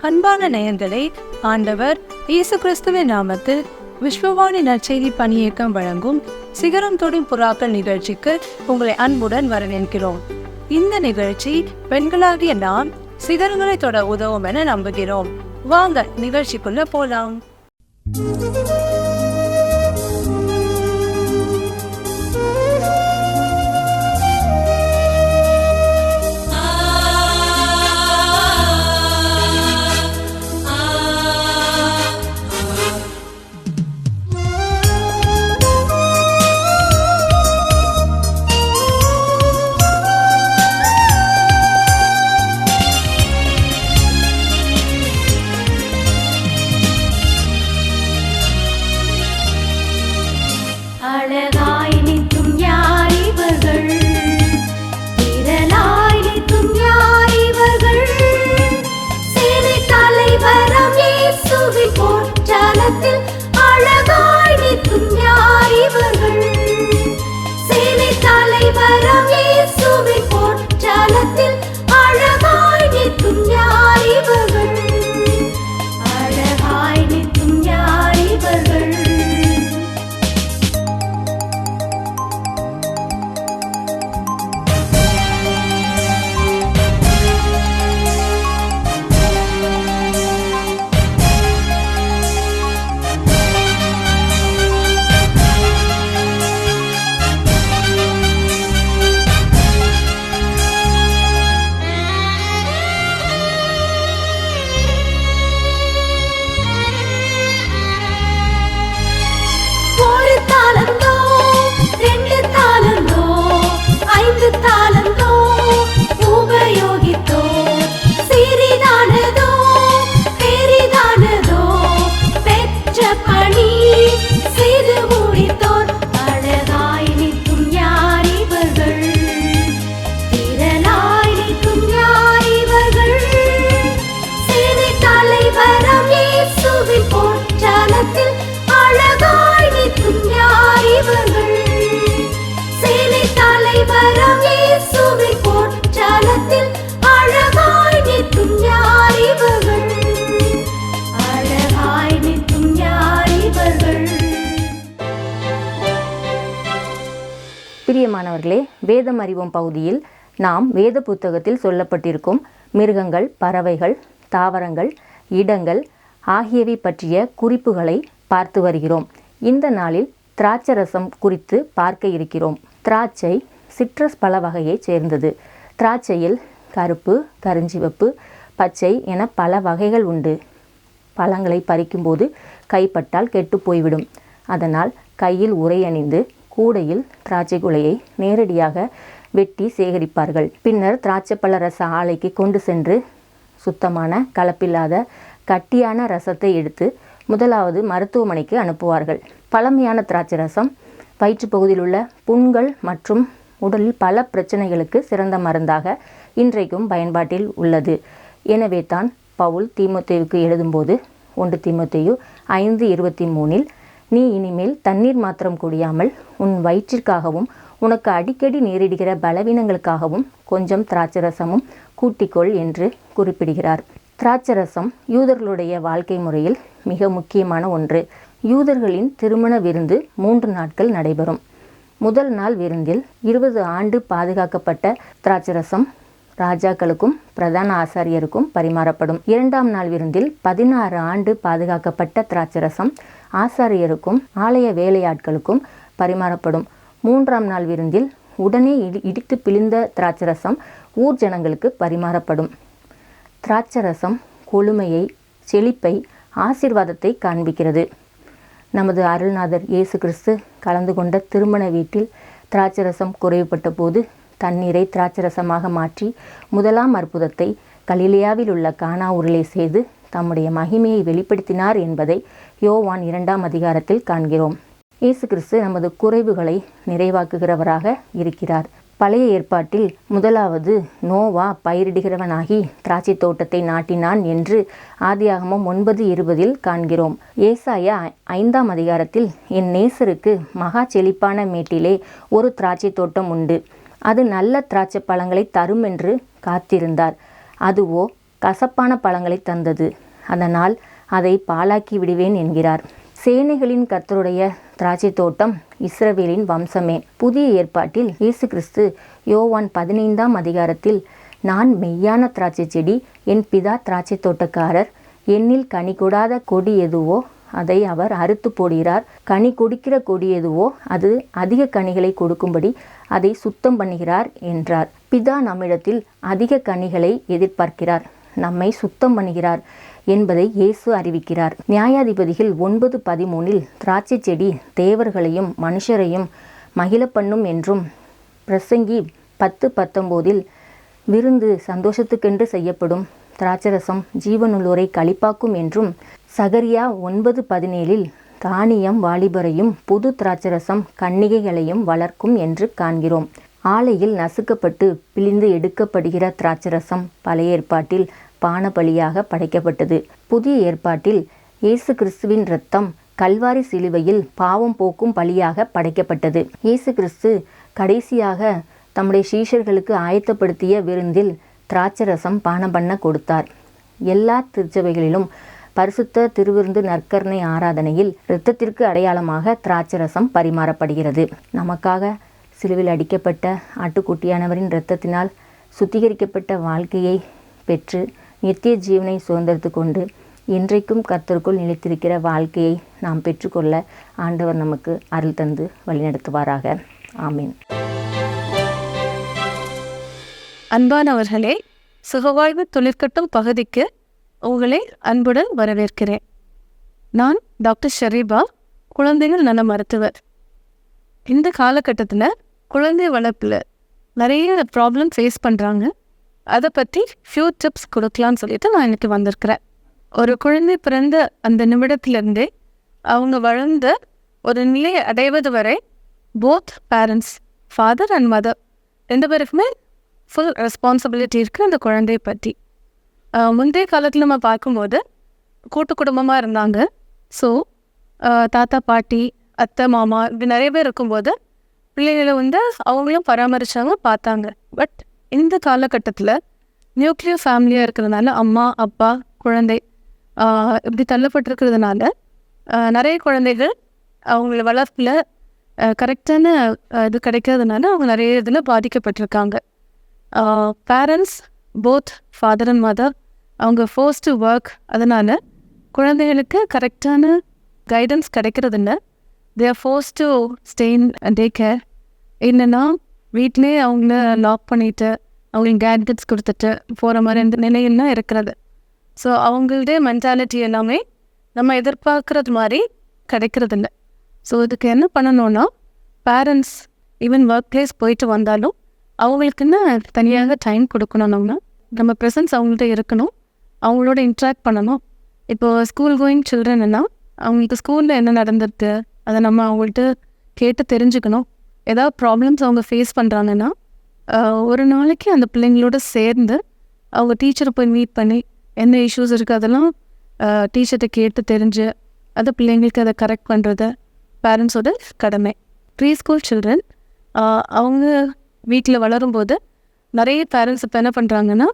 அன்பான நேயர்களே, ஆண்டவர் இயேசு கிறிஸ்துவின் நாமத்தில் விஸ்வவாணி நற்செய்தி பணியியக்கம் வழங்கும் சிகரம் தொடும் புறாக்கள் நிகழ்ச்சிக்கு உங்களை அன்புடன் வரவேற்கிறோம். இந்த நிகழ்ச்சி பெண்களாகிய நாம் சிகரங்களை தொட உதவும் என நம்புகிறோம். வாங்க நிகழ்ச்சிக்குள்ள போலாம். பிரியமானவர்களே, வேதம் அறிவோம் பகுதியில் நாம் வேத புத்தகத்தில் சொல்லப்பட்டிருக்கும் மிருகங்கள், பறவைகள், தாவரங்கள், இடங்கள் ஆகியவை பற்றிய குறிப்புகளை பார்த்து வருகிறோம். இந்த நாளில் திராட்சரசம் குறித்து பார்க்க இருக்கிறோம். திராட்சை சிட்ரஸ் பழ வகையைச் சேர்ந்தது. திராட்சையில் கருப்பு, கருஞ்சிவப்பு, பச்சை என பல வகைகள் உண்டு. பழங்களை பறிக்கும்போது கைப்பட்டால் கெட்டு போய்விடும். அதனால் கையில் உறை அணிந்து கூடையில் திராட்சை குலையை நேரடியாக வெட்டி சேகரிப்பார்கள். பின்னர் திராட்சைப்பழ ரச ஆலைக்கு கொண்டு சென்று சுத்தமான கலப்பில்லாத கட்டியான ரசத்தை எடுத்து முதலாவது மருத்துவமனைக்கு அனுப்புவார்கள். பழமையான திராட்சை ரசம் வயிற்றுப்பகுதியில் உள்ள புண்கள் மற்றும் உடலில் பல பிரச்சனைகளுக்கு சிறந்த மருந்தாக இன்றைக்கும் பயன்பாட்டில் உள்ளது. எனவே தான் பவுல் தீமோத்தேயுவுக்கு எழுதும்போது 1 தீமோத்தேயு 5:23 நீ இனிமேல் தண்ணீர் மாத்திரம் குடியாமல் உன் வயிற்றிற்காகவும் உனக்கு அடிக்கடி நேரிடுகிற பலவீனங்களுக்காகவும் கொஞ்சம் திராட்சரசமும் கூட்டிக்கொள் என்று குறிப்பிடுகிறார். திராட்சரசம் யூதர்களுடைய வாழ்க்கை முறையில் மிக முக்கியமான ஒன்று. யூதர்களின் திருமண விருந்து 3 நாட்கள் நடைபெறும். முதல் நாள் விருந்தில் 20 ஆண்டு பாதுகாக்கப்பட்ட திராட்சரசம் ராஜாக்களுக்கும் பிரதான ஆசாரியருக்கும் பரிமாறப்படும். 2ஆம் நாள் விருந்தில் 16 ஆண்டு பாதுகாக்கப்பட்ட திராட்சரசம் ஆசாரியருக்கும் ஆலய வேலையாட்களுக்கும் பரிமாறப்படும். 3ஆம் நாள் விருந்தில் உடனே இடித்து பிழிந்த திராட்சரசம் ஊர் ஜனங்களுக்கு பரிமாறப்படும். திராட்சரசம் கொழுமையை, செழிப்பை, ஆசீர்வாதத்தை காண்பிக்கிறது. நமது அருள்நாதர் இயேசு கிறிஸ்து கலந்து கொண்ட திருமண வீட்டில் திராட்சரசம் குறைவுபட்ட போது தண்ணீரை திராட்சரசமாக மாற்றி முதலாம் அற்புதத்தை கலிலேயாவில் உள்ள கானா ஊரிலே செய்து தம்முடைய மகிமையை வெளிப்படுத்தினார் என்பதை யோவான் 2ஆம் அதிகாரத்தில் காண்கிறோம். இயேசு கிறிஸ்து நமது குறைவுகளை நிறைவாக்குகிறவராக இருக்கிறார். பழைய ஏற்பாட்டில் முதலாவது நோவா பயிரிடுகிறவனாகி திராட்சை தோட்டத்தை நாட்டினான் என்று ஆதியாகமம் 9:20 காண்கிறோம். ஏசாயா 5ஆம் அதிகாரத்தில் என் நேசருக்கு மகா செழிப்பான மேட்டிலே ஒரு திராட்சை தோட்டம் உண்டு, அது நல்ல திராட்சை பழங்களை தரும் என்று காத்திருந்தார், அதுவோ கசப்பான பழங்களை தந்தது. அதனால் அதை பாழாக்கி விடுவேன் என்கிறார். சேனைகளின் கர்த்தருடைய திராட்சை தோட்டம் இஸ்ரவேலின் வம்சமே. புதிய ஏற்பாட்டில் இயேசு கிறிஸ்து யோவான் 15ஆம் அதிகாரத்தில், நான் மெய்யான திராட்சை செடி, என் பிதா திராட்சை தோட்டக்காரர், என்னில் கனி கொடாத கொடி எதுவோ அதை அவர் அறுத்து போடுகிறார், கனி கொடுக்கிற கொடி எதுவோ அது அதிக கனிகளை கொடுக்கும்படி அதை சுத்தம் பண்ணுகிறார் என்றார். பிதா நம்மிடத்தில் அதிக கனிகளை எதிர்பார்க்கிறார், நம்மை சுத்தம் பண்ணுகிறார் என்பதை இயேசு அறிவிக்கிறார். நியாயாதிபதிகள் 9:13 திராட்சை செடி தேவர்களையும் மனுஷரையும் மகிழ பண்ணும் என்றும், பிரசங்கி 10:19 விருந்து சந்தோஷத்துக்கென்று செய்யப்படும், திராட்சரசம் ஜீவனுள்ளோரை களிப்பாக்கும் என்றும், சகரியா 9:17 தானியம் வாலிபரையும் புது திராட்சரசம் கன்னிகைகளையும் வளர்க்கும் என்று காண்கிறோம். ஆலையில் நசுக்கப்பட்டு பிழிந்து எடுக்கப்படுகிற திராட்சரசம் பழைய ஏற்பாட்டில் பானபலியாக படைக்கப்பட்டது. புதிய ஏற்பாட்டில் இயேசு கிறிஸ்துவின் இரத்தம் கல்வாரி சிலுவையில் பாவம் போக்கும் பலியாக படைக்கப்பட்டது. இயேசு கிறிஸ்து கடைசியாக தம்முடைய சீஷர்களுக்கு ஆயத்தப்படுத்திய விருந்தில் திராட்சரசம் பானம் பண்ண கொடுத்தார். எல்லா திருச்சபைகளிலும் பரிசுத்த திருவிருந்து நற்கருணை ஆராதனையில் இரத்தத்திற்கு அடையாளமாக திராட்சரசம் பரிமாறப்படுகிறது. நமக்காக சிலுவில் அடிக்கப்பட்ட ஆட்டுக்குட்டியானவரின் இரத்தத்தினால் சுத்திகரிக்கப்பட்ட வாழ்க்கையை பெற்று நித்திய ஜீவனை சுதந்திரத்து கொண்டு இன்றைக்கும் கர்த்தருக்குள் நிலைத்திருக்கிற வாழ்க்கையை நாம் பெற்றுக்கொள்ள ஆண்டவர் நமக்கு அருள் தந்து வழிநடத்துவாராக. ஆமீன். அன்பானவர்களே, சுகவாழ்வு தொழிற்கட்டும் பகுதிக்கு உங்களை அன்புடன் வரவேற்கிறேன். நான் டாக்டர் ஷரீபா, குழந்தைகள் நல மருத்துவர். இந்த காலகட்டத்தில் குழந்தை வளர்ப்பில் நிறைய ப்ராப்ளம் ஃபேஸ் பண்ணுறாங்க. அதை பற்றி ஃபியூ டிப்ஸ் கொடுக்கலான்னு சொல்லிட்டு நான் இன்னைக்கு வந்திருக்கிறேன். ஒரு குழந்தை பிறந்த அந்த நிமிடத்திலிருந்தே அவங்க வளர்ந்த ஒரு நிலையை அடைவது வரை both parents, father and mother, ரெண்டு பேருக்குமே ஃபுல் ரெஸ்பான்சிபிலிட்டி இருக்குது அந்த குழந்தையை பற்றி. முந்தைய காலத்தில் நம்ம பார்க்கும்போது கூட்டு குடும்பமாக இருந்தாங்க. ஸோ தாத்தா பாட்டி அத்தை மாமா இப்படி நிறைய பேர் இருக்கும்போது பிள்ளைகளை அவங்களும் பராமரித்தாங்க, பார்த்தாங்க. பட் இந்த காலகட்டத்தில் நியூக்ளியர் ஃபேமிலியாக இருக்கிறதுனால அம்மா அப்பா குழந்தை இப்படி தள்ளப்பட்டிருக்கிறதுனால நிறைய குழந்தைகள் அவங்கள வளர்ப்பில் கரெக்டான இது கிடைக்கிறதுனால அவங்க நிறைய இதில் பாதிக்கப்பட்டிருக்காங்க. Parents both father and mother அவங்க ஃபோர்ஸ் டு ஒர்க், அதனால் குழந்தைகளுக்கு கரெக்டான கைடன்ஸ் கிடைக்கிறதில்ல. They are force to stay in day care. என்னென்னா வீட்டிலே அவங்கள லாக் பண்ணிவிட்டு அவங்களுக்கு கேட்ஜெட்ஸ் கொடுத்துட்டு போகிற மாதிரி இந்த நிலையெல்லாம் இருக்கிறது. ஸோ அவங்களுடைய மென்டாலிட்டி எல்லாமே நம்ம எதிர்பார்க்குறது மாதிரி கிடைக்கிறதில்ல. ஸோ இதுக்கு என்ன பண்ணணும்னா, பேரண்ட்ஸ் ஈவன் ஒர்க் பிளேஸ் போயிட்டு வந்தாலும் அவங்களுக்குன்னு தனியாக டைம் கொடுக்கணும். நம்ம ப்ரெசன்ஸ் அவங்கள்ட்ட இருக்கணும், அவங்களோட இன்ட்ராக்ட் பண்ணணும். இப்போது ஸ்கூல் கோயிங் சில்ட்ரன்னா அவங்களுக்கு ஸ்கூலில் என்ன நடந்துருக்கு அதை நம்ம அவங்கள்ட்ட கேட்டு தெரிஞ்சுக்கணும். ஏதாவது ப்ராப்ளம்ஸ் அவங்க ஃபேஸ் பண்ணுறாங்கன்னா ஒரு நாளைக்கு அந்த பிள்ளைங்களோட சேர்ந்து அவங்க டீச்சரை போய் மீட் பண்ணி என்ன இஷ்யூஸ் இருக்குது அதெல்லாம் டீச்சர்கிட்ட கேட்டு தெரிஞ்சு அதை பிள்ளைங்களுக்கு அதை கரெக்ட் பண்ணுறது பேரண்ட்ஸோட கடமை. ப்ரீ ஸ்கூல் சில்ட்ரன் அவங்க வீட்டில் வளரும்போது நிறைய பேரண்ட்ஸ் இப்போ என்ன பண்ணுறாங்கன்னா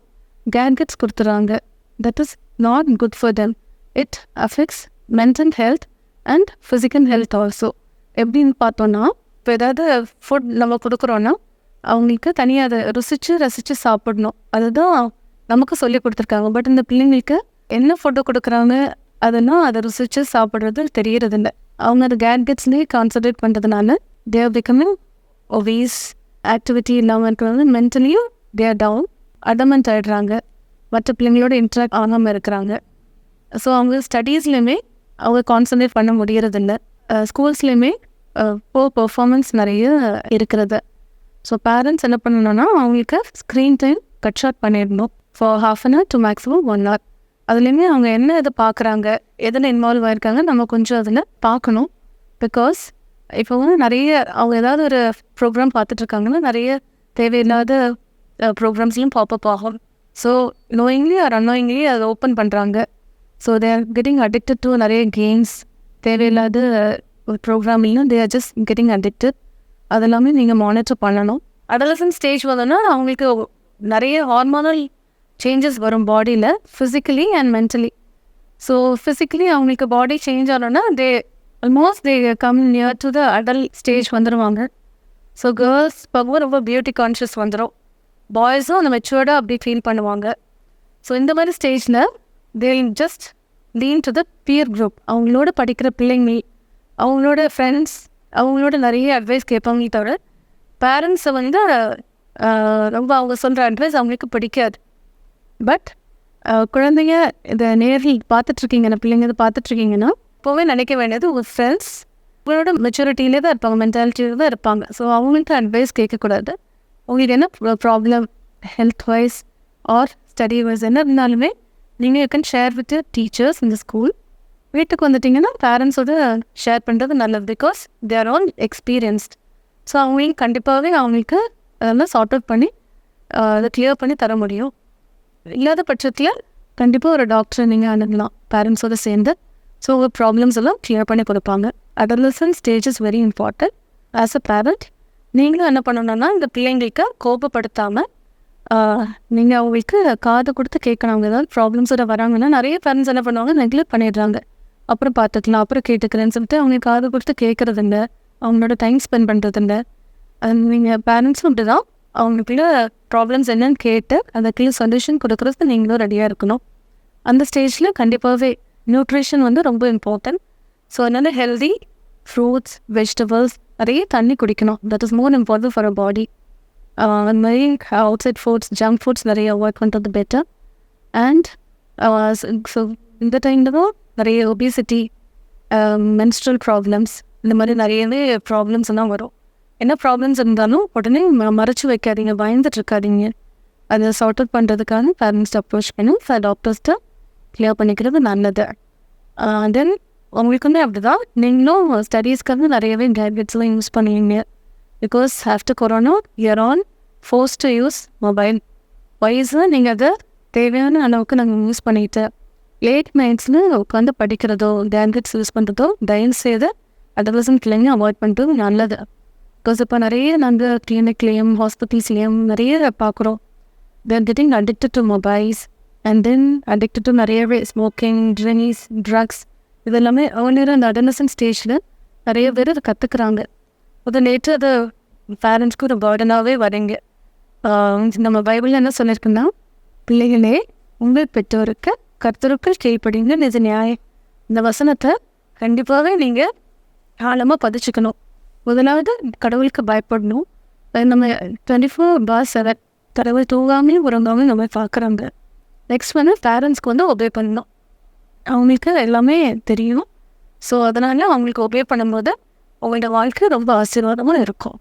கேட்ஜெட்ஸ் கொடுத்துறாங்க. That is not good for them. It affects mental health and physical health also. எப்படின்னு பார்த்தோன்னா, இப்போ ஏதாவது ஃபுட் நம்ம கொடுக்குறோன்னா அவங்களுக்கு தனியாக அதை ரசித்து சாப்பிடணும். அதுதான் நமக்கு சொல்லி கொடுத்துருக்காங்க. பட் இந்த பிள்ளைங்களுக்கு என்ன ஃபுட்டு கொடுக்குறாங்க அதெல்லாம் அதை ருசித்து சாப்பிட்றது தெரியறதில்ல. அவங்க அந்த கேட்ஜெட்ஸ்லேயே கான்சன்ட்ரேட் பண்ணுறதுனால they are becoming obese. Activity இல்லாமல் இருக்கிறது, மென்டலியும் தே ஆர் டவுன், அடமெண்ட் ஆகிடுறாங்க, மற்ற பிள்ளைங்களோட இன்ட்ராக்ட் ஆகாமல் இருக்கிறாங்க. ஸோ அவங்க ஸ்டடீஸ்லேயுமே அவங்க கான்சன்ட்ரேட் பண்ண முடியறதில்ல. ஸ்கூல்ஸ்லேயுமே பெர்ஃபார்மன்ஸ் நிறைய இருக்கிறது. ஸோ பேரண்ட்ஸ் என்ன பண்ணணும்னா அவங்களுக்கு ஸ்க்ரீன் டைம் கட் ஷார்ட் பண்ணிடணும் for ½ an hour to maximum 1 hour. அதுலேயுமே அவங்க என்ன இதை பார்க்குறாங்க, எதில் இன்வால்வ் ஆகிருக்காங்க நம்ம கொஞ்சம் அதில் பார்க்கணும். பிகாஸ் இப்போ நிறைய அவங்க ஏதாவது ஒரு ப்ரோக்ராம் பார்த்துட்ருக்காங்கன்னா நிறைய தேவையில்லாத ப்ரோக்ராம்ஸ்லையும் பாப்பப் ஆகும். ஸோ நோயிங்லி ஆர் அன்னோயிங்லி அதை ஓப்பன் பண்ணுறாங்க. So they are getting addicted to நிறைய கேம்ஸ், தேவையில்லாத ஒரு ப்ரோக்ராம்லையும் they are just getting addicted. அதெல்லாமே நீங்கள் மானிட்டர் பண்ணணும். அடலசன்ட் ஸ்டேஜ் வந்தோன்னா அவங்களுக்கு நிறைய ஹார்மோனல் சேஞ்சஸ் வரும் பாடியில் physically and mentally. So physically அவங்களுக்கு பாடி சேஞ்ச் ஆனோன்னா almost they come near to the adult stage வந்துடுவாங்க. ஸோ கேர்ள்ஸ் பார்க்கும்போது ரொம்ப பியூட்டி கான்ஷியஸ் வந்துடும். பாய்ஸும் அந்த மெச்சூர்டாக அப்படி ஃபீல் பண்ணுவாங்க. ஸோ இந்த மாதிரி ஸ்டேஜில் they just lean to the pier group. அவங்களோட படிக்கிற பிள்ளைங்க, அவங்களோட ஃப்ரெண்ட்ஸ், அவங்களோட நிறைய அட்வைஸ் கேட்பாங்களே தவிர பேரண்ட்ஸை வந்து ரொம்ப அவங்க சொல்கிற அட்வைஸ் அவங்களுக்கு பிடிக்காது. பட் குழந்தைங்க இதை நேரில் பார்த்துட்ருக்கீங்க, அந்த பிள்ளைங்க இதை பார்த்துட்ருக்கீங்கன்னா இப்போவே நினைக்க வேண்டியது உங்கள் ஃப்ரெண்ட்ஸ் உங்களோட மெச்சூரிட்டியிலே தான் இருப்பாங்க, மென்டாலிட்டியிலே தான் இருப்பாங்க. ஸோ அவங்கள்ட்ட அட்வைஸ் கேட்கக்கூடாது. உங்களுக்கு என்ன problem health wise or study wise என்ன இருந்தாலுமே நீங்கள் you can share with teachers இந்த ஸ்கூல். வீட்டுக்கு வந்துட்டிங்கன்னா பேரண்ட்ஸோட ஷேர் பண்ணுறது நல்லது. Because they are all experienced. So அவங்களுக்கு கண்டிப்பாகவே அவங்களுக்கு அதெல்லாம் சார்ட் அவுட் பண்ணி அதை கிளியர் பண்ணி தர முடியும். இல்லாத பட்சத்தில் கண்டிப்பாக ஒரு டாக்டரை நீங்கள் அணுகலாம் பேரண்ட்ஸோடு சேர்ந்து. ஸோ உங்கள் ப்ராப்ளம்ஸ் எல்லாம் கிளியர் பண்ணி கொடுப்பாங்க. Adolescent stage is very important. As a parent நீங்களும் என்ன பண்ணணும்னா இந்த பிள்ளைங்களுக்கு கோபப்படுத்தாமல் நீங்கள் அவங்களுக்கு காது கொடுத்து கேட்கணும். அவங்க ஏதாவது ப்ராப்ளம்ஸோட வராங்கன்னா நிறைய பேரண்ட்ஸ் என்ன பண்ணுவாங்க, நெக்லெக்ட் பண்ணிடுறாங்க. அப்புறம் பார்த்துக்கலாம், அப்புறம் கேட்டுக்கிறேன்னு சொல்லிட்டு அவங்க காது கொடுத்து கேட்குறதில்ல, அவங்களோட டைம் ஸ்பெண்ட் பண்ணுறதில்ல. நீங்கள் பேரண்ட்ஸும் அப்படி தான் அவங்களுக்குள்ள ப்ராப்ளம்ஸ் என்னன்னு கேட்டு அதுக்குள்ள சொல்யூஷன் கொடுக்குறது நீங்களும் ரெடியாக இருக்கணும். அந்த ஸ்டேஜில் கண்டிப்பாகவே நியூட்ரிஷன் வந்து ரொம்ப இம்பார்ட்டன்ட். ஸோ அதனால் ஹெல்தி ஃப்ரூட்ஸ், வெஜிடபிள்ஸ், நிறைய தண்ணி குடிக்கணும். That is more important for a body. அந்த மாதிரி outside foods, junk foods நிறைய அவாய்ட் பண்ணுறது பெட்டர். அண்ட் ஸோ இந்த டைமில் தான் நிறைய ஒபிசிட்டி, மென்ஸ்ட்ரல் ப்ராப்ளம்ஸ், இந்த மாதிரி நிறையவே ப்ராப்ளம்ஸ் எல்லாம் வரும். என்ன ப்ராப்ளம்ஸ் இருந்தாலும் உடனே மறைச்சி வைக்காதீங்க, பயந்துட்டுருக்காதீங்க. அதை சார்ட் அவுட் பண்ணுறதுக்காக பேரண்ட்ஸ்ட்டு அப்ரோச் பண்ணி டாக்டர்ஸ்ட்டு கிளியர் பண்ணிக்கிறது நல்லது. தென் உங்களுக்கு வந்து அப்படி தான் நீங்களும் ஸ்டடீஸ்க்காக நிறையவே கேட்ஜெட்ஸ்லாம் யூஸ் பண்ணுவீங்க. Because after corona you're all force to use mobile. வயசு நீங்கள் அதை தேவையான அளவுக்கு நாங்கள் யூஸ் பண்ணிட்டு லேட் நைட்ஸில் உட்காந்து படிக்கிறதோ கேட்ஜெட்ஸ் யூஸ் பண்ணுறதோ தயவு செய்து அடலசன்ட் பிள்ளைங்க அவாய்ட் பண்ணுறது நல்லது. பிகாஸ் இப்போ நிறைய நாங்கள் கிளினிக்லேயும் ஹாஸ்பிட்டல்ஸ்லேயும் நிறைய பார்க்குறோம். There getting addicted to mobiles and then addicted to நிறையவே ஸ்மோக்கிங், ட்ரிங்க்ஸ், ட்ரக்ஸ். இது எல்லாமே ஏர்லியர் அந்த அடலசன்ட் ஸ்டேஜில் நிறைய பேர் அதை கற்றுக்குறாங்க. அது நேற்று அது பேரண்ட்ஸ்க்கு ஒரு பேர்டனாகவே வரீங்க. நம்ம பைபிளில் என்ன சொல்லியிருக்குன்னா, பிள்ளைகளே உங்கள் பெற்றோருக்கு கர்த்தருக்கு கீழ்ப்படிங்க நிஜ நியாயம். இந்த வசனத்தை கண்டிப்பாகவே நீங்கள் ஆழமாக பதிச்சுக்கணும். முதலாவது கடவுளுக்கு பயப்படணும். நம்ம 24/7 கடவுள் தூங்காமையும் உறங்காமையும் நம்ம பார்க்குறாங்க. நெக்ஸ்ட் வந்து பேரண்ட்ஸ்க்கு வந்து ஒபே பண்ணணும். அவங்களுக்கு எல்லாமே தெரியும். ஸோ அதனால் அவங்களுக்கு ஒபே பண்ணும்போது அவங்களோட வாழ்க்கை ரொம்ப ஆசீர்வாதமாக இருக்கும்.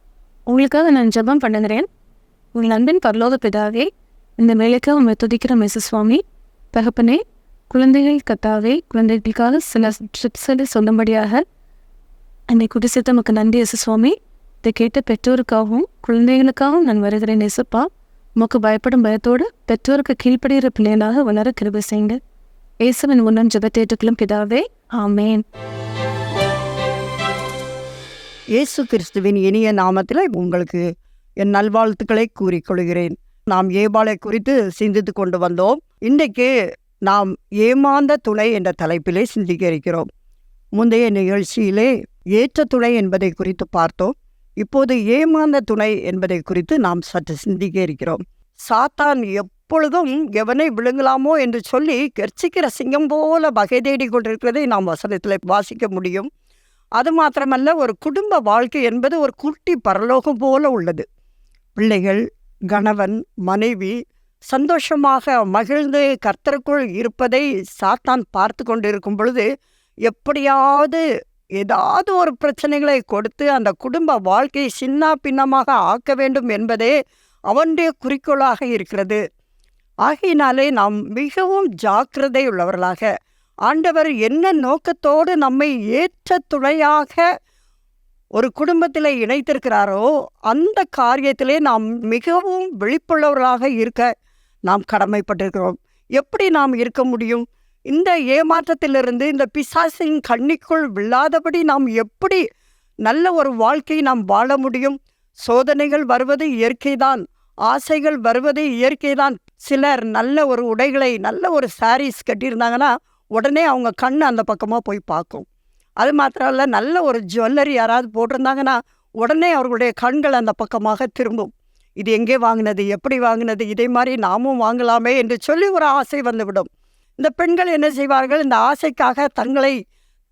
உங்களுக்காக நான் ஜெபம் பண்ணுகிறேன். உங்கள் அன்பின் பரலோக பிதாவே, இந்த வேலைக்கு அவங்க துதிக்கிற சுவாமி தகப்பனே, குழந்தைகள் கத்தாவே, குழந்தைகளுக்காக சில ட்ரிப்ஸை சொல்லும்படியாக என்னை குடிசித்த நமக்கு நன்றி சுவாமி. இதை கேட்ட பெற்றோருக்காகவும் குழந்தைகளுக்காகவும் நான் வருகிறேன் இயேசுப்பா. உமக்கு பயப்படும் பயத்தோடு பெற்றோருக்கு கீழ்ப்படுகிற பிள்ளைகளாக வளர கிருபை செய்யுங்க. இயேசுவின் முன்னம் ஜெபத்தேற்றுக்களும் பிதாவே, ஆமேன். இயேசு கிறிஸ்துவின் இனிய நாமத்தில் உங்களுக்கு என் நல்வாழ்த்துக்களை கூறிக்கொள்கிறேன். நாம் ஏபாலை குறித்து சிந்தித்து கொண்டு வந்தோம். இன்றைக்கு நாம் ஏமாந்த துணை என்ற தலைப்பிலே சிந்திக்க இருக்கிறோம். முந்தைய நிகழ்ச்சியிலே ஏற்ற துணை என்பதை குறித்து பார்த்தோம். இப்போது ஏமாந்த துணை என்பதை குறித்து நாம் சற்று சிந்திக்க இருக்கிறோம். சாத்தான் எப்பொழுதும் எவனை விழுங்கலாமோ என்று சொல்லி கர்ச்சிக்கிற சிங்கம் போல வகை தேடி கொண்டிருக்கிறதை நாம் வசனத்தில் வாசிக்க முடியும். அது மாத்திரமல்ல, ஒரு குடும்ப வாழ்க்கை என்பது ஒரு குட்டி பரலோகம் போல உள்ளது. பிள்ளைகள், கணவன், மனைவி சந்தோஷமாக மகிழ்ந்து கர்த்தருக்குள் இருப்பதை சாத்தான் பார்த்து கொண்டிருக்கும் பொழுது எப்படியாவது ஏதாவது ஒரு பிரச்சனைகளை கொடுத்து அந்த குடும்ப வாழ்க்கையை சின்ன பின்னமாக ஆக்க வேண்டும் என்பதே அவனுடைய குறிக்கோளாக இருக்கிறது. ஆகையினாலே நாம் மிகவும் ஜாக்கிரதை உள்ளவர்களாக, ஆண்டவர் என்ன நோக்கத்தோடு நம்மை ஏற்ற துணையாக ஒரு குடும்பத்தில் இணைத்திருக்கிறாரோ அந்த காரியத்திலே நாம் மிகவும் விழிப்புள்ளவர்களாக இருக்க நாம் கடமைப்பட்டிருக்கிறோம். எப்படி நாம் இருக்க முடியும்? இந்த ஏமாற்றத்திலிருந்து, இந்த பிசாசின் கண்ணிக்குள் விழாதபடி நாம் எப்படி நல்ல ஒரு வாழ்க்கையை நாம் வாழ முடியும்? சோதனைகள் வருவது இயற்கைதான், ஆசைகள் வருவது இயற்கைதான். சிலர் நல்ல ஒரு உடைகளை, நல்ல ஒரு சாரீஸ் கட்டியிருந்தாங்கன்னா உடனே அவங்க கண் அந்த பக்கமாக போய் பார்க்கும். அது மாத்திரம் இல்லை, நல்ல ஒரு ஜுவல்லரி யாராவது போட்டிருந்தாங்கன்னா உடனே அவர்களுடைய கண்கள் அந்த பக்கமாக திரும்பும். இது எங்கே வாங்கினது, எப்படி வாங்கினது, இதே மாதிரி நாமும் வாங்கலாமே என்று சொல்லி ஒரு ஆசை வந்துவிடும். இந்த பெண்கள் என்ன செய்வார்கள், இந்த ஆசைக்காக தங்களை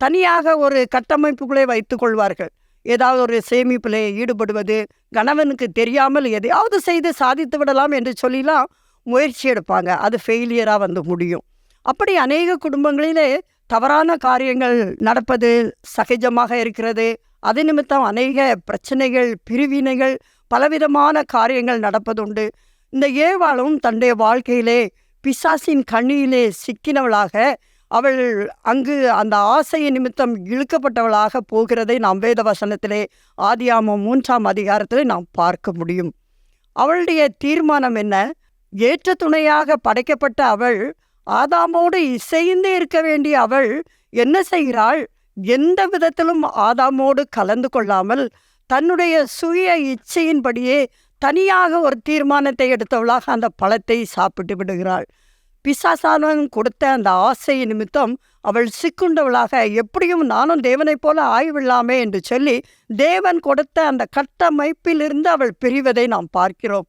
தனியாக ஒரு கட்டமைப்புக்குள்ளே வைத்து கொள்வார்கள். ஏதாவது ஒரு சேமிப்பிலே ஈடுபடுவது, கணவனுக்கு தெரியாமல் எதையாவது செய்து சாதித்து விடலாம் என்று சொல்லிலாம் முயற்சி எடுப்பாங்க. அது ஃபெயிலியராக வந்து முடியும். அப்படி அநேக குடும்பங்களிலே தவறான காரியங்கள் நடப்பது சகஜமாக இருக்கிறது. அது நிமித்தம் அநேக பிரச்சனைகள், பிரிவினைகள், பலவிதமான காரியங்கள் நடப்பதுண்டு. இந்த ஏவாளும் தன்னுடைய வாழ்க்கையிலே பிசாசின் கண்ணியிலே சிக்கினவளாக, அவள் அங்கு அந்த ஆசையை நிமித்தம் இழுக்கப்பட்டவளாக போகிறதை நாம் வேத வசனத்திலே ஆதியாகமம் 3ஆம் அதிகாரத்திலே நாம் பார்க்க முடியும். அவளுடைய தீர்மானம் என்ன? ஏற்ற துணையாக படைக்கப்பட்ட அவள், ஆதாமோடு இசைந்து இருக்க வேண்டிய அவள் என்ன செய்கிறாள்? எந்த விதத்திலும் ஆதாமோடு கலந்து கொள்ளாமல் தன்னுடைய சுய இச்சையின்படியே தனியாக ஒரு தீர்மானத்தை எடுத்தவளாக அந்த பழத்தை சாப்பிட்டு விடுகிறாள். பிசாசானவன் கொடுத்த அந்த ஆசை நிமித்தம் அவள் சிக்குண்டவளாக, எப்படியும் நானும் தேவனைப் போல ஆய்வில்லாமே என்று சொல்லி தேவன் கொடுத்த அந்த கட்டமைப்பிலிருந்து அவள் பிரிவதை நாம் பார்க்கிறோம்.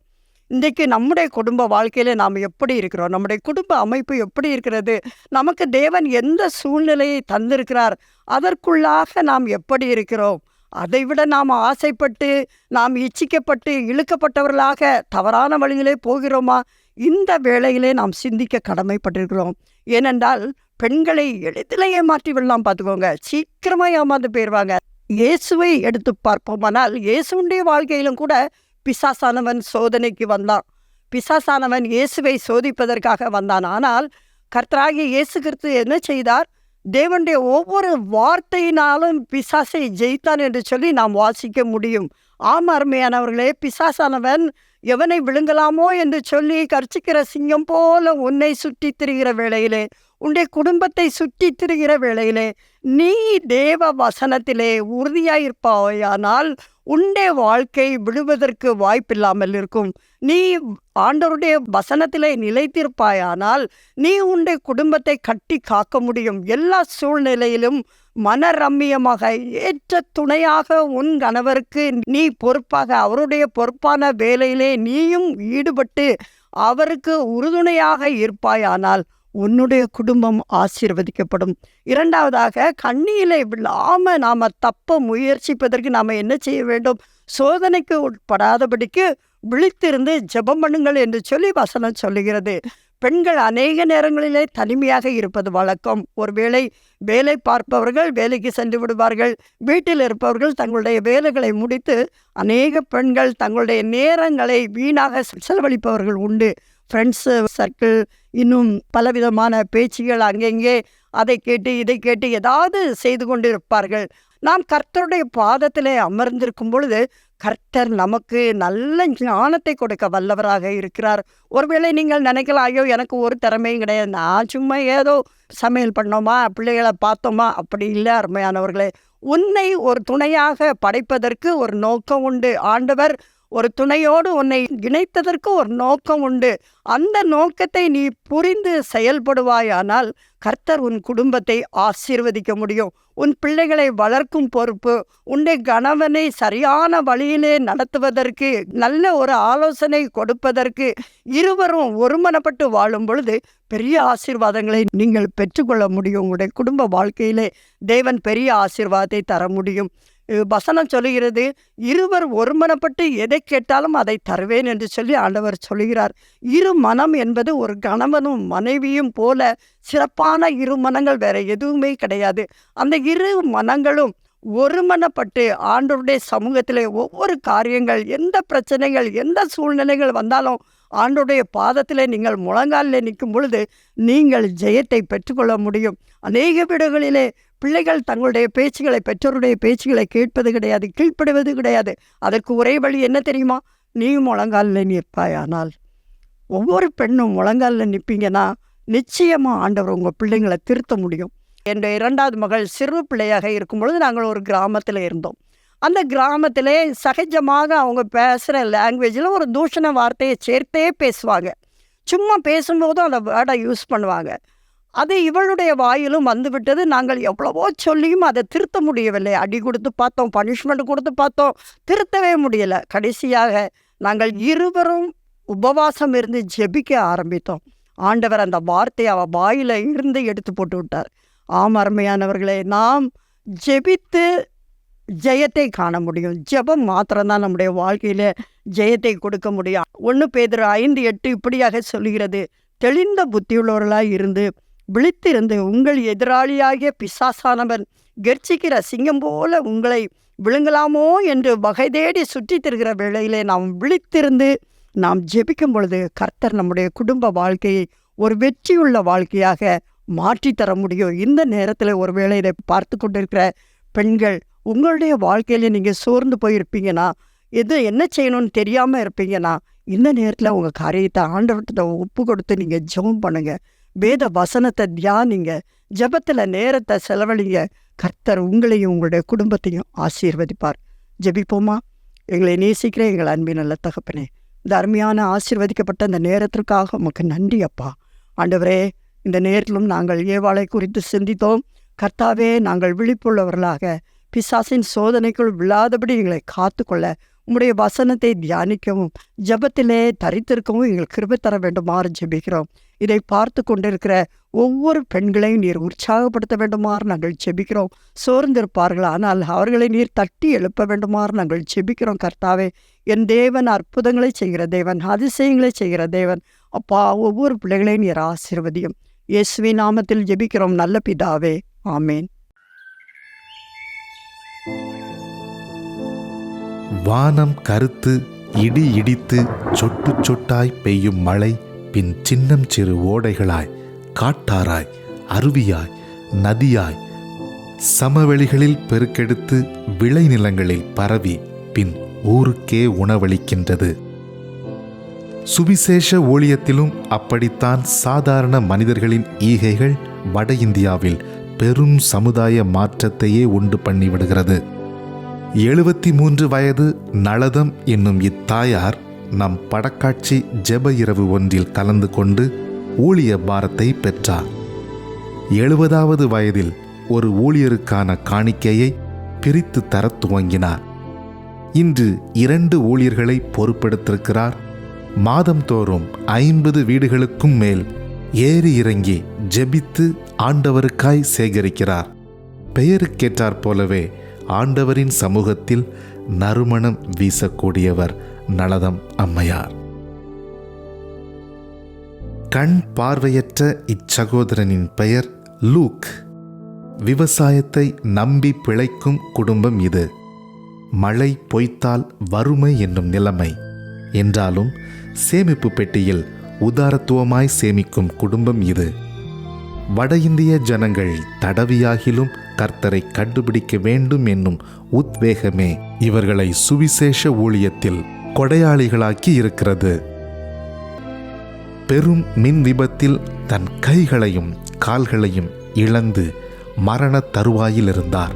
இன்றைக்கு நம்முடைய குடும்ப வாழ்க்கையில நாம் எப்படி இருக்கிறோம்? நம்முடைய குடும்ப அமைப்பு எப்படி இருக்கிறது? நமக்கு தேவன் எந்த சூழ்நிலையை தந்திருக்கிறார்? அதற்குள்ளாக நாம் எப்படி இருக்கிறோம்? அதைவிட நாம் ஆசைப்பட்டு, நாம் இச்சிக்கப்பட்டு, இழுக்கப்பட்டவர்களாக தவறான வழியிலே போகிறோமா? இந்த வேளையிலே நாம் சிந்திக்க கடமைப்பட்டிருக்கிறோம். ஏனென்றால் பெண்களை எளிதிலே ஏமாற்றி விடலாம். பார்த்துக்கோங்க, சீக்கிரமாக ஏமாந்து போயிடுவாங்க. இயேசுவை எடுத்து பார்ப்போமானால், இயேசுடைய வாழ்க்கையிலும் கூட பிசாசானவன் சோதனைக்கு வந்தான். பிசாசானவன் இயேசுவை சோதிப்பதற்காக வந்தான். ஆனால் கர்த்தராகிய இயேசு கிறிஸ்து என்ன செய்தார்? தேவனுடைய ஒவ்வொரு வார்த்தையினாலும் பிசாசை ஜெயித்தான் என்று சொல்லி நாம் வாசிக்க முடியும். ஆம் அருமையானவர்களே, பிசாசானவன் எவனை விழுங்கலாமோ என்று சொல்லி கர்ச்சிக்கிற சிங்கம் போல உன்னை சுற்றி திரிகிற வேளையிலே, உன்னுடைய குடும்பத்தை சுற்றி திரிகிற வேளையிலே நீ தேவ வசனத்திலே உறுதியாயிருப்பாயானால் உன்னுடைய வாழ்க்கை விழுவதற்கு வாய்ப்பில்லாமல் இருக்கும். நீ ஆண்டவருடைய வசனத்திலே நிலைத்திருப்பாயானால் நீ உன்னுடைய குடும்பத்தை கட்டி காக்க முடியும். எல்லா சூழ்நிலையிலும் மனரம்மியமாக ஏற்ற துணையாக உன் கணவருக்கு நீ பொறுப்பாக, அவருடைய பொறுப்பான வேலையிலே நீயும் ஈடுபட்டு அவருக்கு உறுதுணையாக இருப்பாயானால் உன்னுடைய குடும்பம் ஆசீர்வதிக்கப்படும். இரண்டாவதாக, கண்ணியிலே விழாமல் நாம் தப்ப முயற்சிப்பதற்கு நாம் என்ன செய்ய வேண்டும்? சோதனைக்கு உட்படாதபடிக்கு விழித்திருந்து ஜெபம் பண்ணுங்கள் என்று சொல்லி வசனம் சொல்லுகிறது. பெண்கள் அநேக நேரங்களிலே தனிமையாக இருப்பது வழக்கம். ஒருவேளை வேலை பார்ப்பவர்கள் வேலைக்கு சென்று விடுவார்கள். வீட்டில் இருப்பவர்கள் தங்களுடைய வேலைகளை முடித்து அநேக பெண்கள் தங்களுடைய நேரங்களை வீணாக செலவழிப்பவர்கள் உண்டு. ஃப்ரெண்ட்ஸு சர்க்கிள், இன்னும் பலவிதமான பேச்சுகள், அங்கெங்கே அதை கேட்டு இதை கேட்டு ஏதாவது செய்து கொண்டு இருப்பார்கள். நாம் கர்த்தருடைய பாதத்திலே அமர்ந்திருக்கும் பொழுது கர்த்தர் நமக்கு நல்ல ஞானத்தை கொடுக்க வல்லவராக இருக்கிறார். ஒருவேளை நீங்கள் நினைக்கலாம், ஐயோ எனக்கு ஒரு திறமையும் கிடையாது, நான் சும்மா ஏதோ சமையல் பண்ணோமா, பிள்ளைகளை பார்த்தோமா. அப்படி இல்லை அருமையானவர்களே. உன்னை ஒரு துணையாக படைப்பதற்கு ஒரு நோக்கம் உண்டு. ஆண்டவர் ஒரு துணையோடு உன்னை இணைத்ததற்கு ஒரு நோக்கம் உண்டு. அந்த நோக்கத்தை நீ புரிந்து செயல்படுவாயானால் கர்த்தர் உன் குடும்பத்தை ஆசீர்வதிக்க முடியும். உன் பிள்ளைகளை வளர்க்கும் பொறுப்பு, உன்னுடைய கணவனை சரியான வழியிலே நடத்துவதற்கு, நல்ல ஒரு ஆலோசனை கொடுப்பதற்கு, இருவரும் ஒருமனப்பட்டு வாழும் பொழுது பெரிய ஆசீர்வாதங்களை நீங்கள் பெற்றுக்கொள்ள முடியும். உங்களுடைய குடும்ப வாழ்க்கையிலே தேவன் பெரிய ஆசீர்வாதத்தை தர முடியும். வசனம் சொல்லுகிறது, இருவர் ஒருமனப்பட்டு எதை கேட்டாலும் அதை தருவேன் என்று சொல்லி ஆண்டவர் சொல்லுகிறார். இரு மனம் என்பது ஒரு கணவனும் மனைவியும் போல சிறப்பான இரு மனங்கள் வேற எதுவுமே கிடையாது. அந்த இரு மனங்களும் ஒருமனப்பட்டு ஆண்டவருடைய சமூகத்திலே ஒவ்வொரு காரியங்கள், எந்த பிரச்சனைகள், எந்த சூழ்நிலைகள் வந்தாலும் ஆண்டவருடைய பாதத்திலே நீங்கள் முழங்காலில் நிற்கும் பொழுது நீங்கள் ஜெயத்தை பெற்றுக்கொள்ள முடியும். அநேக வீடுகளிலே பிள்ளைகள் தங்களுடைய பேச்சுகளை, பெற்றோருடைய பேச்சுகளை கேட்பது கிடையாது, கீழ்ப்படுவது கிடையாது. அதற்கு ஒரே வழி என்ன தெரியுமா? நீ முழங்காலில் நிற்பாயானால், ஒவ்வொரு பெண்ணும் முழங்காலில் நிற்பீங்கன்னா நிச்சயமாக ஆண்டவர் உங்கள் பிள்ளைங்களை திருத்த முடியும். என்னுடைய 2வது மகள் சிறு பிள்ளையாக இருக்கும் பொழுது நாங்கள் ஒரு கிராமத்தில் இருந்தோம். அந்த கிராமத்திலே சகஜமாக அவங்க பேசுகிற லாங்குவேஜில் ஒரு தூஷண வார்த்தையை சேர்த்தே பேசுவாங்க. சும்மா பேசும்போதும் அந்த வேர்டை யூஸ் பண்ணுவாங்க. அது இவளுடைய வாயிலும் வந்துவிட்டது. நாங்கள் எவ்வளவோ சொல்லியும் அதை திருத்த முடியவில்லை. அடி கொடுத்து பார்த்தோம், பனிஷ்மெண்ட் கொடுத்து பார்த்தோம், திருத்தவே முடியலை. கடைசியாக நாங்கள் இருவரும் உபவாசம் இருந்து ஜெபிக்க ஆரம்பித்தோம். ஆண்டவர் அந்த வார்த்தையை அவள் வாயில் இருந்து எடுத்து போட்டு விட்டார். ஆம் அருமையானவர்களே, நாம் ஜெபித்து ஜெயத்தை காண முடியும். ஜெபம் மாத்திரம்தான் நம்முடைய வாழ்க்கையில் ஜெயத்தை கொடுக்க முடியும். 1 பேதுரு 5:8 இப்படியாக சொல்கிறது, தெளிந்த புத்தியுள்ளவர்களாய் இருந்து விழித்திருந்து உங்கள் எதிராளியாகிய பிசாசானவன் கெர்ச்சிக்கிற சிங்கம் போல உங்களை விழுங்கலாமோ என்று வகை தேடி சுற்றி திரிகிற வேளையிலே நாம் விழித்திருந்து நாம் ஜெபிக்கும் பொழுது கர்த்தர் நம்முடைய குடும்ப வாழ்க்கையை ஒரு வெற்றியுள்ள வாழ்க்கையாக மாற்றித்தர முடியும். இந்த நேரத்தில் ஒருவேளை இதை பார்த்து கொண்டிருக்கிற பெண்கள், உங்களுடைய வாழ்க்கையில் நீங்கள் சோர்ந்து போயிருப்பீங்கன்னா, என்ன செய்யணும்னு தெரியாமல் இருப்பீங்கன்னா, இந்த நேரத்தில் உங்கள் காரியத்தை ஆண்டவர்கிட்ட ஒப்பு கொடுத்து நீங்கள் ஜெபம் பண்ணுங்க. வேத வசனத்தை தியானிங்க, ஜெபத்தில் நேரத்தை செலவழிங்க. கர்த்தர் உங்களையும் உங்களுடைய குடும்பத்தையும் ஆசீர்வதிப்பார். ஜெபிப்போமா? எங்களை நேசிக்கிற எங்கள் அன்பின் நல்ல தகப்பனே, இந்த அருமையான ஆசீர்வதிக்கப்பட்ட இந்த நேரத்திற்காக உமக்கு நன்றி அப்பா. ஆண்டவரே, இந்த நேரத்திலும் நாங்கள் ஏவாளை குறித்து சிந்தித்தோம். கர்த்தாவே, நாங்கள் விழிப்புள்ளவர்களாக பிசாசின் சோதனைக்குள் விழாதபடி எங்களை காத்துக்கொள்ள உம்முடைய வசனத்தை தியானிக்கவும் ஜெபத்திலே தரித்திருக்கவும் எங்கள் கிருபை தர வேண்டுமாறு ஜெபிக்கிறோம். இதை பார்த்து கொண்டிருக்கிற ஒவ்வொரு பெண்களையும் நீர் உற்சாகப்படுத்த வேண்டுமாறு நாங்கள் ஜெபிக்கிறோம். சோர்ந்திருப்பார்கள், ஆனால் அவர்களை நீர் தட்டி எழுப்ப வேண்டுமாறு நாங்கள் ஜெபிக்கிறோம். கர்த்தாவே, என் தேவன் அற்புதங்களை செய்கிற தேவன், அதிசயங்களை செய்கிற தேவன் அப்பா. ஒவ்வொரு பிள்ளைகளையும் நீர் ஆசீர்வதியும். இயேசுவின் நாமத்தில் ஜெபிக்கிறோம் நல்ல பிதாவே, ஆமேன். வானம் கருத்து இடி இடித்து சொட்டு சொட்டாய் பெய்யும் மழை பின் சின்னம் சிறு ஓடைகளாய் காட்டாராய் அருவியாய் நதியாய் சமவெளிகளில் பெருக்கெடுத்து விளைநிலங்களில் பரவி பின் ஊருக்கே உணவளிக்கின்றது. சுவிசேஷ ஊழியத்திலும் அப்படித்தான். சாதாரண மனிதர்களின் ஈகைகள் வட இந்தியாவில் பெரும் சமுதாய மாற்றத்தையே உண்டு பண்ணிவிடுகிறது. 73 வயது நளதம் என்னும் இத்தாயார் நம் படக்காட்சி ஜெப இரவு ஒன்றில் கலந்து கொண்டு ஊழிய பாரத்தை பெற்றார். 70வது வயதில் ஒரு ஊழியருக்கான காணிக்கையை பிரித்து தர துவங்கினார். இன்று 2 ஊழியர்களை பொறுப்பெடுத்திருக்கிறார். மாதந்தோறும் 50 வீடுகளுக்கும் மேல் ஏறி இறங்கி ஜெபித்து ஆண்டவருக்காய் சேகரிக்கிறார். பெயருக்கேற்றாற் போலவே ஆண்டவரின் சமூகத்தில் நறுமணம் வீசக்கூடியவர் நளதம் அம்மையார். கண் பார்வையற்ற இச்சகோதரனின் பெயர் லூக். விவசாயத்தை நம்பி பிழைக்கும் குடும்பம் இது. மழை பொய்த்தால் வறுமை என்னும் நிலைமை என்றாலும் சேமிப்பு பெட்டியில் உதாரத்துவமாய் சேமிக்கும் குடும்பம் இது. வட இந்திய ஜனங்கள் தடவியாகிலும் கர்த்தரை கண்டுபிடிக்க வேண்டும் என்னும் உத்வேகமே இவர்களை சுவிசேஷ ஊழியத்தில் கொடையாளிகளாக்கி இருக்கிறது. பெரும் மின் விபத்தில் தன் கைகளையும் கால்களையும் இழந்து மரண தருவாயில் இருந்தார்.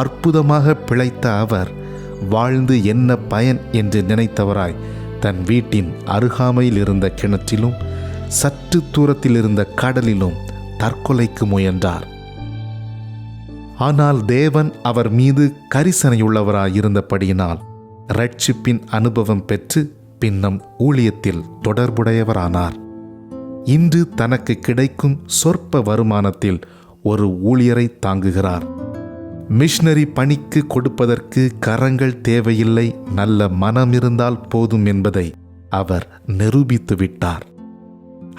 அற்புதமாக பிழைத்த அவர் வாழ்ந்து என்ன பயன் என்று நினைத்தவராய் தன் வீட்டின் அருகாமையில் இருந்த கிணற்றிலும் சற்று தூரத்தில் இருந்த கடலிலும் தற்கொலைக்கு முயன்றார். ஆனால் தேவன் அவர் மீது கரிசனையுள்ளவராயிருந்தபடியினால் இரட்சிப்பின் அனுபவம் பெற்று பின்னம் ஊழியத்தில் தொடர்புடையவரானார். இன்று தனக்கு கிடைக்கும் சொற்ப வருமானத்தில் ஒரு ஊழியரை தாங்குகிறார். மிஷனரி பணிக்கு கொடுப்பதற்கு கரங்கள் தேவையில்லை, நல்ல மனம் இருந்தால் போதும் என்பதை அவர் நிரூபித்து விட்டார்.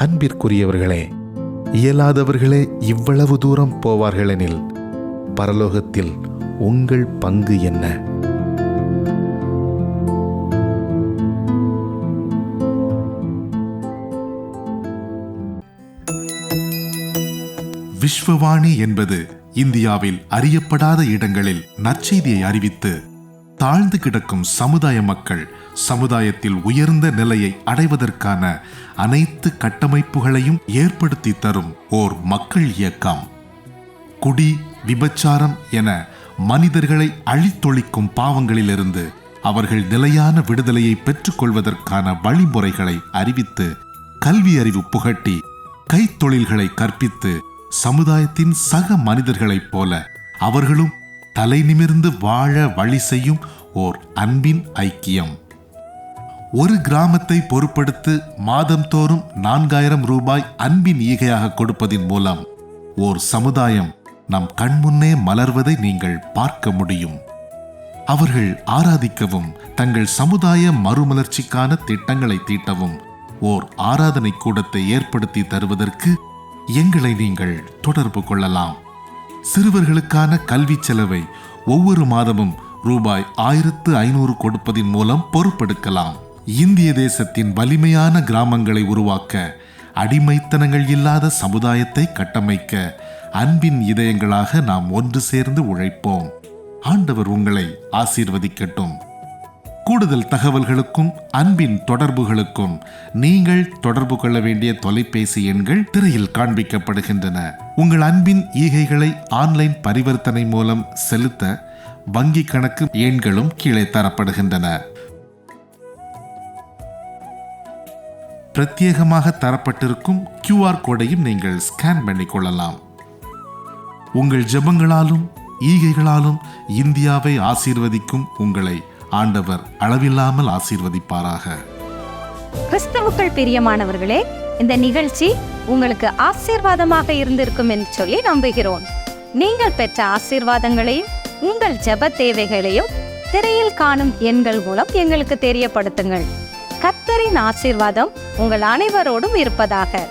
அன்பிற்குரியவர்களே, இயலாதவர்களே இவ்வளவு தூரம் போவார்களெனில் பரலோகத்தில் உங்கள் பங்கு என்ன? விஸ்வவாணி என்பது இந்தியாவில் அறியப்படாத இடங்களில் நற்செய்தியை அறிவித்து தாழ்ந்து கிடக்கும் சமுதாய மக்கள் சமுதாயத்தில் உயர்ந்த நிலையை அடைவதற்கான அனைத்து கட்டமைப்புகளையும் ஏற்படுத்தி தரும் ஓர் மக்கள் இயக்கம். குடி, விபச்சாரம் என மனிதர்களை அழித்தொழிக்கும் பாவங்களிலிருந்து அவர்கள் நிலையான விடுதலையை பெற்றுக்கொள்வதற்கான வழிமுறைகளை அறிவித்து கல்வி அறிவு புகட்டி கைத்தொழில்களை கற்பித்து சமுதாயத்தின் சக மனிதர்களைப் போல அவர்களும் தலை நிமிர்ந்து வாழ வழி செய்யும் ஓர் அன்பின் ஐக்கியம். ஒரு கிராமத்தை பொறுப்படுத்து மாதந்தோறும் 4000 ரூபாய் அன்பின் ஈகையாக கொடுப்பதின் மூலம் ஓர் சமுதாயம் நம் கண்முன்னே மலர்வதை நீங்கள் பார்க்க முடியும். அவர்கள் ஆராதிக்கவும் தங்கள் சமுதாய மறுமலர்ச்சிக்கான திட்டங்களை தீட்டவும் ஓர் ஆராதனை கூடத்தை ஏற்படுத்தி தருவதற்கு எங்களை நீங்கள் தொடர்பு கொள்ளலாம். சிறுவர்களுக்கான கல்வி செலவை ஒவ்வொரு மாதமும் ரூபாய் 1500 கொடுப்பதின் மூலம் பொறுப்பெடுக்கலாம். இந்திய தேசத்தின் வலிமையான கிராமங்களை உருவாக்க, அடிமைத்தனங்கள் இல்லாத சமுதாயத்தை கட்டமைக்க அன்பின் இதயங்களாக நாம் ஒன்று சேர்ந்து உழைப்போம். ஆண்டவர் உங்களை ஆசீர்வதிக்கட்டும். கூடுதல் தகவல்களுக்கும் அன்பின் தொடர்புகளுக்கும் நீங்கள் தொடர்பு கொள்ள வேண்டிய தொலைபேசி எண்கள் திரையில் காண்பிக்கப்படுகின்றன. உங்கள் அன்பின் ஈகைகளை ஆன்லைன் பரிவர்த்தனை மூலம் செலுத்த வங்கி கணக்கு எண்களும் கீழே தரப்படுகின்றன. பிரத்யேகமாக தரப்பட்டிருக்கும் QR கோடையும் நீங்கள் ஸ்கேன் பண்ணிக் கொள்ளலாம். உங்கள் ஜெபங்களாலும் ஈகைகளாலும் இந்தியாவை ஆசீர்வதிக்கும் உங்களை ஆண்டவர் அளவில்லாமல் ஆசீர்வதிப்பாராக. கிறிஸ்தவுக்குள் பிரியமானவர்களே, இந்த நிகழ்ச்சி உங்களுக்கு ஆசீர்வாதமாக இருந்திருக்கும் என்று சொல்லி நம்புகிறோம். நீங்கள் பெற்ற ஆசீர்வாதங்களையும் உங்கள் ஜெப தேவைகளையும் திரையில் காணும் எண்கள் மூலம் எங்களுக்கு தெரியப்படுத்துங்கள். கர்த்தரின் ஆசீர்வாதம் உங்கள் அனைவரோடும் இருப்பதாக.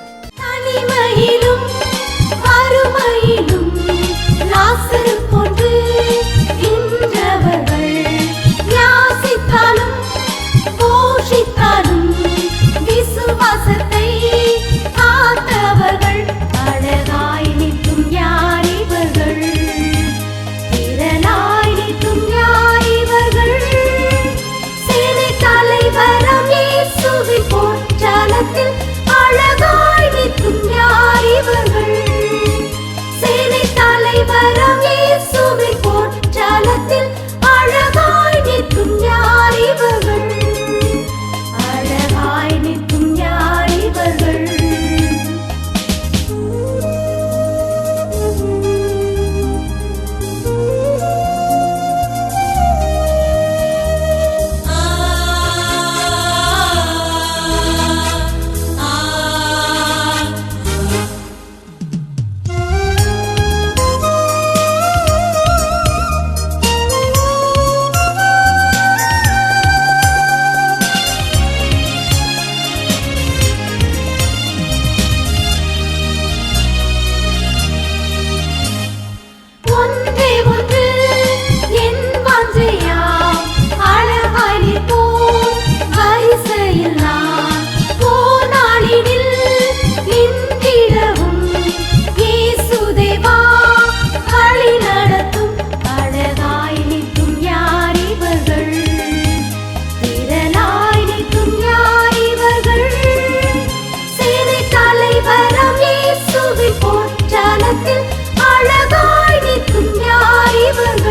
தனிமையிலும் வறுமையிலும் லாசரு போன்று நின்றவர்கள், யாசித்தாலும் போஷித்தாலும் விசுவாசத்தை காத்தவர்கள், அழகாய் நிற்கும் யார் இவர்கள், திரளாய் நிற்கும் யார் இவர்கள், சேனை தலைவரம் இயேசுவின் போற்றலத்தில் அழகாய் நிற்கும் யார் இவர்கள், சேனை தலைவரம் இயேசுவின் போற்றலத்தில் அழகாய் நிற்கும் யார் இவர்கள், அழகாய் நிற்கும் யார் இவர்கள். ஒன்றே ஒன்று என் வாஞ்சையாம், அழகாய் நிற்போம் வரிசையில் நான் போனாளினில் நின்றிடவும், இயேசுதேவா வழி நடத்தும், அழகாய் நிற்கும் யார் இவர்கள், திரளாய் நிற்கும் யார் இவர்கள், சேனை தலைவரம் இயேசுவின் போற்றலத்தில் அழகாய் நிற்கும் யார் இவர்கள்.